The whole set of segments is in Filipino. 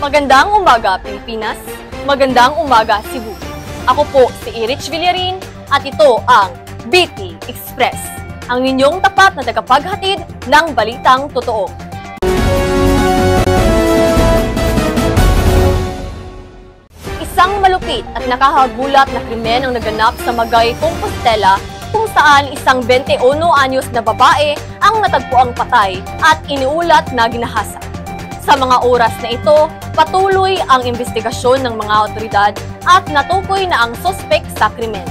Magandang umaga, Pilipinas. Magandang umaga, Cebu. Ako po si Erich Villarin at ito ang BT Express, ang inyong tapat na tagapaghatid ng balitang totoo. Isang malupit at nakahagulat na krimen ang naganap sa Magay, Compostela, kung saan isang 21 anyos na babae ang natagpuang patay at iniulat na ginahasa. Sa mga oras na ito, patuloy ang investigasyon ng mga otoridad at natukoy na ang sospek sa krimen.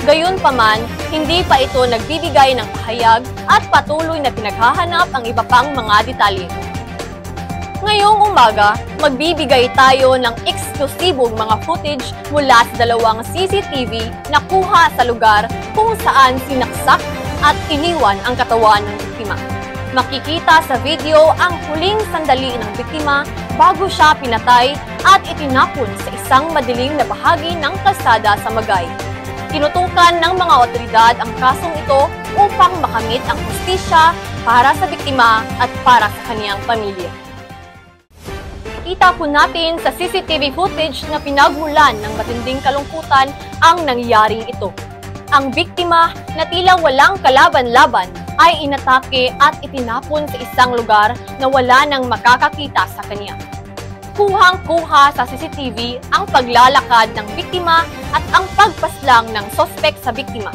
Gayunpaman, hindi pa ito nagbibigay ng pahayag at patuloy na pinaghahanap ang iba pang mga detalye. Ngayong umaga, magbibigay tayo ng eksklusibong mga footage mula sa dalawang CCTV na kuha sa lugar kung saan sinaksak at iniwan ang katawan ng biktima. Makikita sa video ang huling sandali ng biktima bago siya pinatay at itinapon sa isang madilim na bahagi ng kalsada sa Magay. Tinutukan ng mga otoridad ang kasong ito upang makamit ang hustisya para sa biktima at para sa kaniyang pamilya. Kita po natin sa CCTV footage na pinagmulan ng matinding kalungkutan ang nangyaring ito. Ang biktima na tila walang kalaban-laban ay inatake at itinapon sa isang lugar na wala nang makakakita sa kanya. Kuhang-kuha sa CCTV ang paglalakad ng biktima at ang pagpaslang ng sospek sa biktima.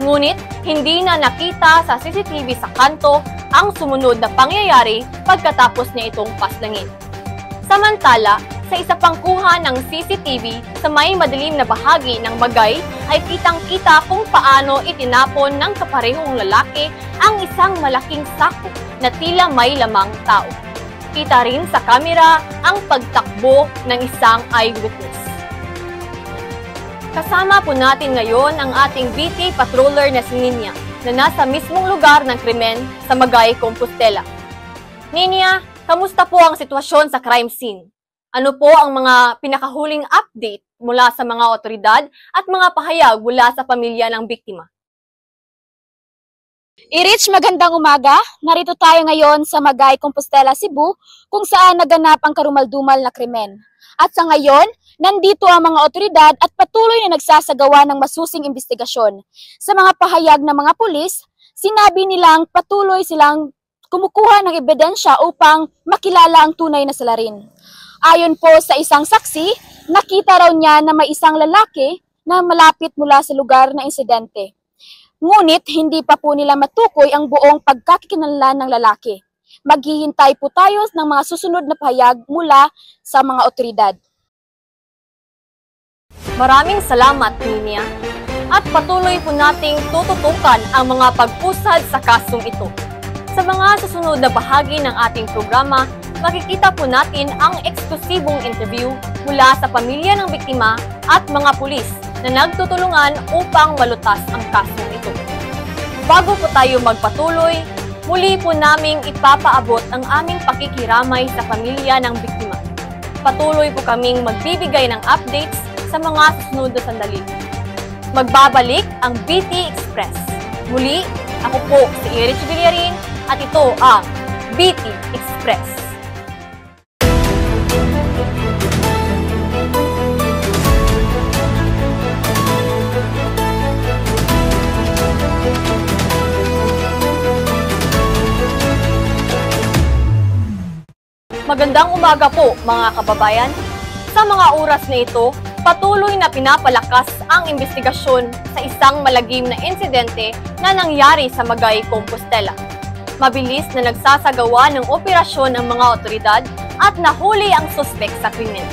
Ngunit hindi na nakita sa CCTV sa kanto ang sumunod na pangyayari pagkatapos niya itong paslangin. Samantala, sa isa pang kuha ng CCTV sa may madilim na bahagi ng Magay ay kitang-kita kung paano itinapon ng kaparehong lalaki ang isang malaking sako na tila may lamang tao. Kita rin sa kamera ang pagtakbo ng isang eyewitness. Kasama po natin ngayon ang ating BT patroller na si Ninia na nasa mismong lugar ng krimen sa Magay, Compostela. Ninia, kamusta po ang sitwasyon sa crime scene? Ano po ang mga pinakahuling update mula sa mga otoridad at mga pahayag mula sa pamilya ng biktima? Erich, magandang umaga. Narito tayo ngayon sa Magay, Compostela, Cebu, kung saan naganap ang karumaldumal na krimen. At sa ngayon, nandito ang mga otoridad at patuloy na nagsasagawa ng masusing investigasyon. Sa mga pahayag ng mga pulis, sinabi nilang patuloy silang kumukuha ng ebidensya upang makilala ang tunay na salarin. Ayon po sa isang saksi, nakita raw niya na may isang lalaki na malapit mula sa lugar ng insidente. Ngunit hindi pa po nila matukoy ang buong pagkakakilanlan ng lalaki. Maghihintay po tayo ng mga susunod na pahayag mula sa mga otoridad. Maraming salamat, Ninia. At patuloy po nating tututukan ang mga pag-usad sa kasong ito. Sa mga susunod na bahagi ng ating programa, makikita po natin ang eksklusibong interview mula sa pamilya ng biktima at mga pulis na nagtutulungan upang malutas ang kasong ito. Bago po tayo magpatuloy, muli po naming ipapaabot ang aming pakikiramay sa pamilya ng biktima. Patuloy po kaming magbibigay ng updates sa mga susunod na sandali. Magbabalik ang BT Express. Muli, ako po si Erich Villarin at ito ang BT Express. Magandang umaga po mga kababayan. Sa mga oras na ito, patuloy na pinapalakas ang investigasyon sa isang malagim na insidente na nangyari sa Magay, Compostela. Mabilis na nagsasagawa ng operasyon ng mga otoridad at nahuli ang suspek sa krimen.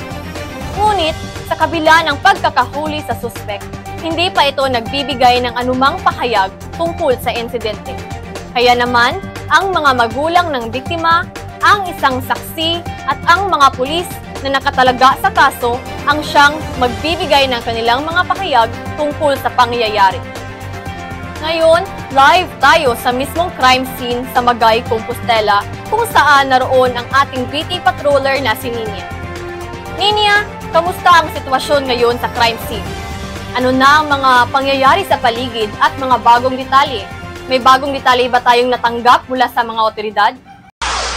Ngunit, sa kabila ng pagkakahuli sa suspek, hindi pa ito nagbibigay ng anumang pahayag tungkol sa insidente. Kaya naman, ang mga magulang ng biktima, ang isang saksi at ang mga pulis na nakatalaga sa kaso ang siyang magbibigay ng kanilang mga pahayag tungkol sa pangyayari. Ngayon, live tayo sa mismong crime scene sa Magay, Compostela kung saan naroon ang ating BT patroller na si Ninia. Ninia, kamusta ang sitwasyon ngayon sa crime scene? Ano na ang mga pangyayari sa paligid at mga bagong detalye? May bagong detalye ba tayong natanggap mula sa mga otoridad?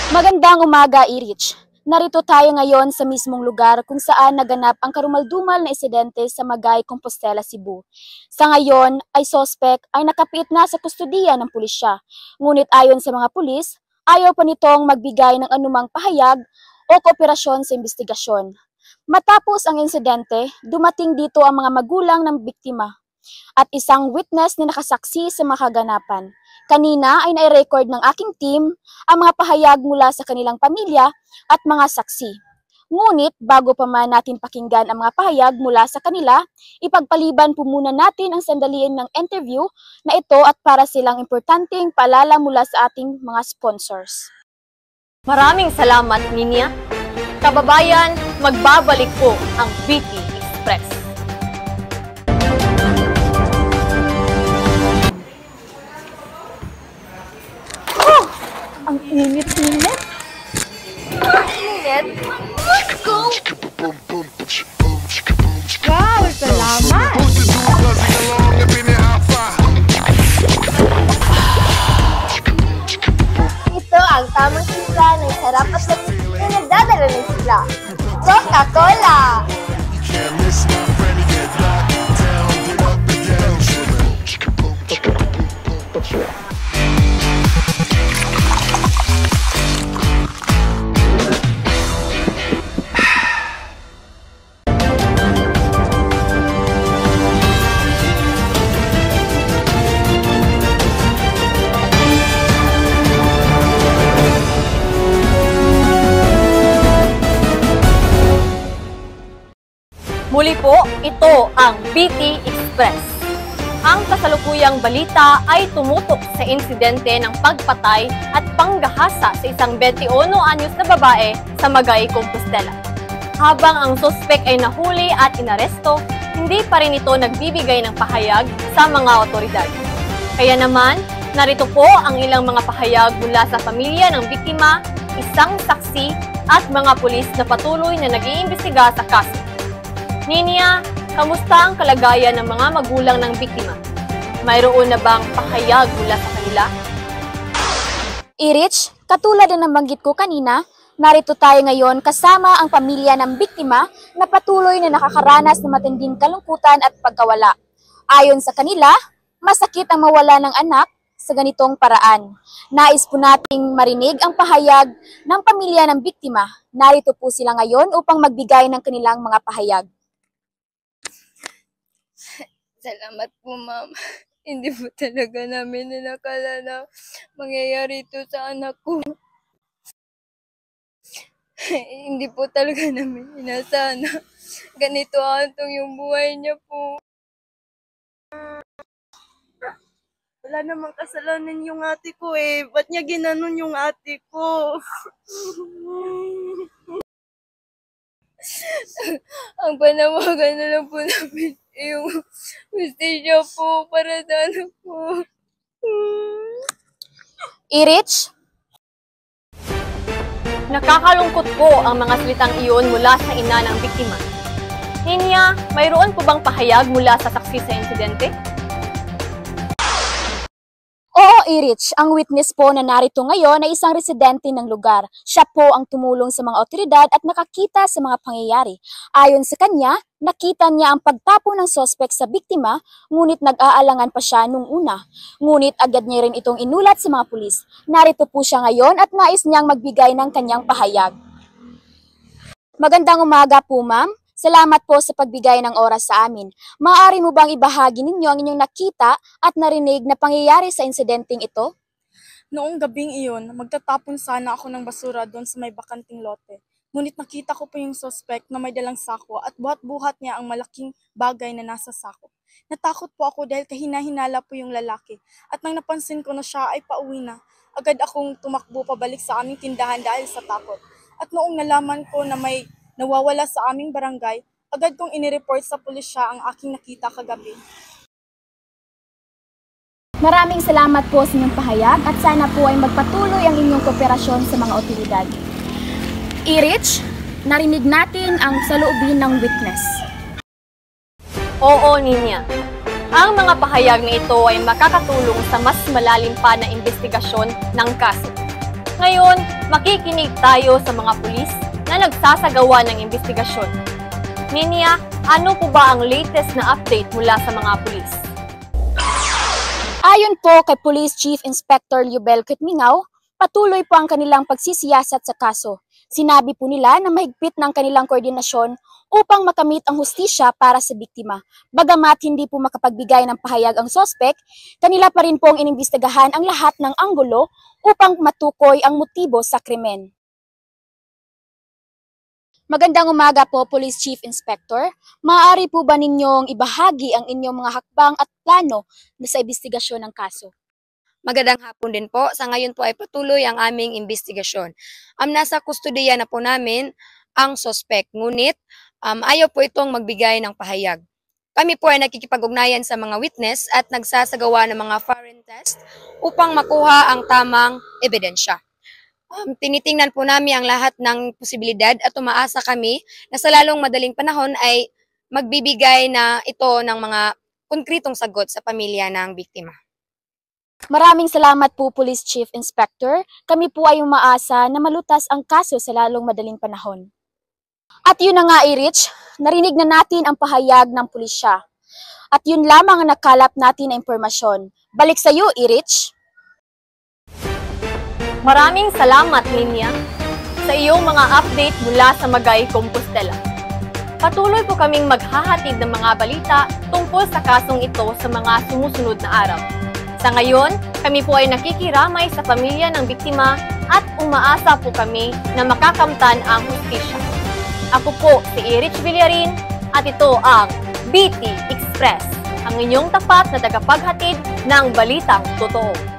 Magandang umaga, Erich. Narito tayo ngayon sa mismong lugar kung saan naganap ang karumaldumal na insidente sa Magay, Compostela, Cebu. Sa ngayon ay sospek ay nakapiit na sa kustudiya ng pulisya. Ngunit ayon sa mga pulis, ayaw pa nitong magbigay ng anumang pahayag o kooperasyon sa investigasyon. Matapos ang insidente, dumating dito ang mga magulang ng biktima at isang witness na nakasaksi sa mga kaganapan. Kanina ay nai-record ng aking team ang mga pahayag mula sa kanilang pamilya at mga saksi. Ngunit bago pa man natin pakinggan ang mga pahayag mula sa kanila, ipagpaliban po muna natin ang sandaliin ng interview na ito at para silang importanteng paalala mula sa ating mga sponsors. Maraming salamat, Ninya. Kababayan, magbabalik po ang BT Express. Ang init-init. Init? Let's go! Wow, salamat! Ito ang tamang timpla ng sarap at lagis na nagdadala ng sigla. Coca-Cola! Muli po, ito ang BT Express. Ang kasalukuyang balita ay tumutok sa insidente ng pagpatay at panggahasa sa isang 21 anyos na babae sa Magay, Compostela. Habang ang suspek ay nahuli at inaresto, hindi pa rin ito nagbibigay ng pahayag sa mga otoridad. Kaya naman, narito po ang ilang mga pahayag mula sa pamilya ng biktima, isang saksi at mga pulis na patuloy na nag-iimbestiga sa kaso. Ninya, kamusta ang kalagayan ng mga magulang ng biktima? Mayroon na bang pahayag mula sa kanila? Irich, katulad na nabanggit ko kanina, narito tayo ngayon kasama ang pamilya ng biktima na patuloy na nakakaranas ng matinding kalungkutan at pagkawala. Ayon sa kanila, masakit ang mawala ng anak sa ganitong paraan. Nais po nating marinig ang pahayag ng pamilya ng biktima. Narito po sila ngayon upang magbigay ng kanilang mga pahayag. Salamat po, ma'am. Hindi po talaga namin ninakala na mangyayari ito sa anak ko. Hindi po talaga namin inasahan na ganito antong yung buhay niya po. Wala namang kasalanan yung ate ko eh. Ba't niya ginanon yung ate ko? Ang panawagan na lang po namin yung hustisya po para sa anak ko. Irich, Nakakalungkot po ang mga salitang iyon mula sa ina ng biktima. Ninya, mayroon po bang pahayag mula sa saksi sa insidente? oo Irich, ang witness po na narito ngayon ay isang residente ng lugar. Siya po ang tumulong sa mga otoridad at nakakita sa mga pangyayari. Ayon sa kanya, nakita niya ang pagtapo ng sospek sa biktima, ngunit nag-aalangan pa siya nung una. Ngunit agad niya rin itong inulat sa mga pulis. Narito po siya ngayon at nais niyang magbigay ng kanyang pahayag. Magandang umaga po, ma'am. Salamat po sa pagbigay ng oras sa amin. Maaari mo bang ibahagi ninyo ang inyong nakita at narinig na pangyayari sa insidenteng ito? Noong gabing iyon, magtatapon sana ako ng basura doon sa may bakanting lote. Ngunit nakita ko po yung suspect na may dalang sako at buhat-buhat niya ang malaking bagay na nasa sako. Natakot po ako dahil kahina-hinala po yung lalaki. At nang napansin ko na siya ay pauwi na, agad akong tumakbo pabalik sa aming tindahan dahil sa takot. At noong nalaman ko na may nawawala sa aming barangay, agad kong inireport sa pulisya ang aking nakita kagabi. Maraming salamat po sa inyong pahayag at sana po ay magpatuloy ang inyong kooperasyon sa mga otoridad. Irich, narinig natin ang saloobin ng witness. Oo, Ninya. Ang mga pahayag na ito ay makakatulong sa mas malalim pa na investigasyon ng kaso. Ngayon, makikinig tayo sa mga pulis na nagsasagawa ng investigasyon. Ninia, ano po ba ang latest na update mula sa mga pulis? Ayon po kay Police Chief Inspector Liubel Kitmingaw, patuloy po ang kanilang pagsisiyasat sa kaso. Sinabi po nila na mahigpit ng kanilang koordinasyon upang makamit ang hustisya para sa biktima. Bagamat hindi po makapagbigay ng pahayag ang sospek, kanila pa rin pong inimbestigahan ang lahat ng anggulo upang matukoy ang motibo sa krimen. Magandang umaga po, Police Chief Inspector. Maaari po ba ninyong ibahagi ang inyong mga hakbang at plano sa investigasyon ng kaso? Magandang hapon din po. Sa ngayon po ay patuloy ang aming investigasyon. Nasa kustodiya na po namin ang sospek, ngunit ayaw po itong magbigay ng pahayag. Kami po ay nakikipag-ugnayan sa mga witness at nagsasagawa ng mga foreign test upang makuha ang tamang ebidensya. Tinitingnan po namin ang lahat ng posibilidad at umaasa kami na sa lalong madaling panahon ay magbibigay na ito ng mga konkretong sagot sa pamilya ng biktima. Maraming salamat po, Police Chief Inspector. Kami po ay umaasa na malutas ang kaso sa lalong madaling panahon. At yun na nga, Erich, narinig na natin ang pahayag ng pulisya. At yun lamang ang nakalap natin na impormasyon. Balik sa iyo, Erich. Maraming salamat, Ninia, sa iyong mga update mula sa Magay, Compostela. Patuloy po kaming maghahatid ng mga balita tungkol sa kasong ito sa mga sumusunod na araw. Sa ngayon, kami po ay nakikiramay sa pamilya ng biktima at umaasa po kami na makakamtan ang hustisya. Ako po si Erich Villarin at ito ang BT Express, ang inyong tapat na tagapaghatid ng balitang totoo.